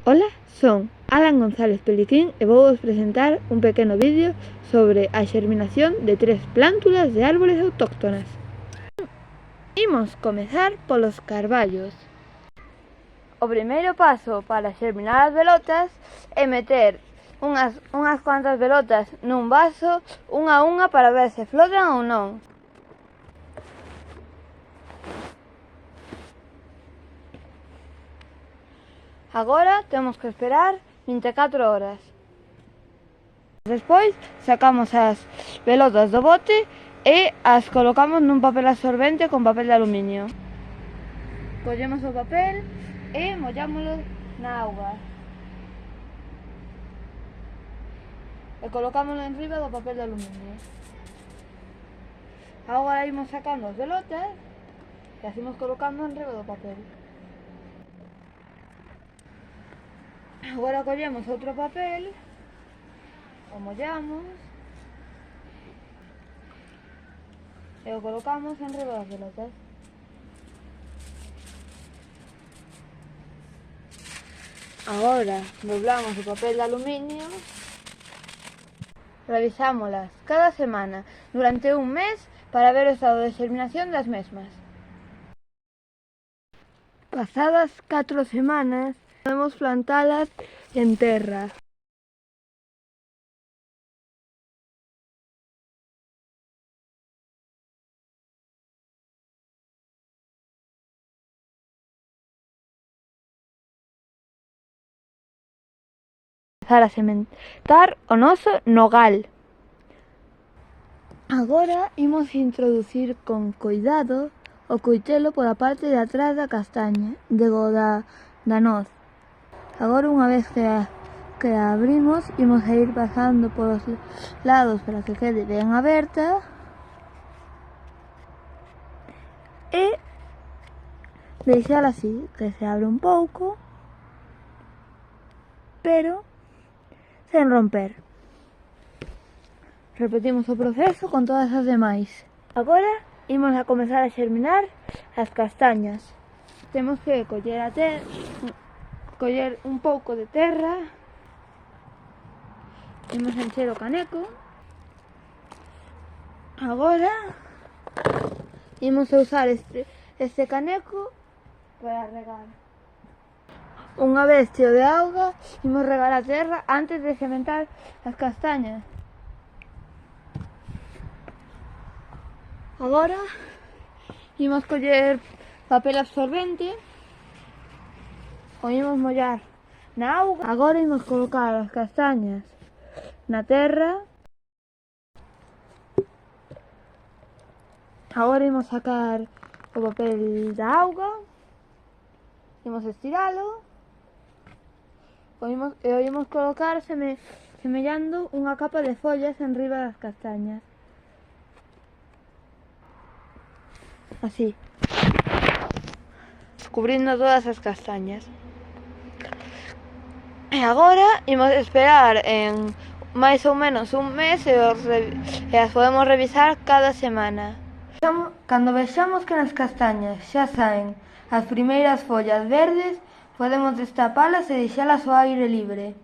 Ola, son Alan González Peliquín e vou vos presentar un pequeno vídeo sobre a xerminación de 3 plántulas de árbores autóctonas. Imos comezar polos carballos. O primeiro paso para xerminar as velotas é meter unhas cuantas velotas nun vaso, unha a unha, para ver se flotan ou non. Agora temos que esperar 24 horas. Despois sacamos as pelotas do bote e as colocamos nun papel absorbente con papel de aluminio. Collemos o papel e mollámolo na auga e colocámoslo enriba do papel de aluminio. Agora imos sacando as pelotas e as imos colocando enriba do papel. Agora collemos outro papel, o mollamos e o colocamos enriba das pelotas. Agora doblamos o papel de aluminio, revisámolas cada semana durante un mes para ver o estado de xerminación das mesmas. Pasadas 4 semanas podemos plantalas en terra. Empezar a sementar o noso nogal. Agora imos introducir con coidado o coitelo pola parte de atrás da castaña, da noz. Agora, unha vez que a abrimos, imos a ir pasando polos lados para que quede ben aberta e deixala así, que se abre un pouco, pero sen romper. Repetimos o proceso con todas as demais. Agora imos a comezar a xerminar as castañas. Temos que coller un pouco de terra, imos encher o caneco. Agora imos a usar este caneco para regar. Unha vez cheo de auga, imos regar a terra antes de sementar as castañas. Agora imos coller papel absorbente, o imos mollar na auga. Agora imos colocar as castañas na terra. Agora imos sacar o papel da auga, imos estiralo e o imos colocar semellando unha capa de follas enriba das castañas. Así, cubrindo todas as castañas. E agora imos esperar en máis ou menos un mes e as podemos revisar cada semana. Cando vexamos que nas castañas xa saen as primeiras follas verdes, podemos destapalas e deixalas ao aire libre.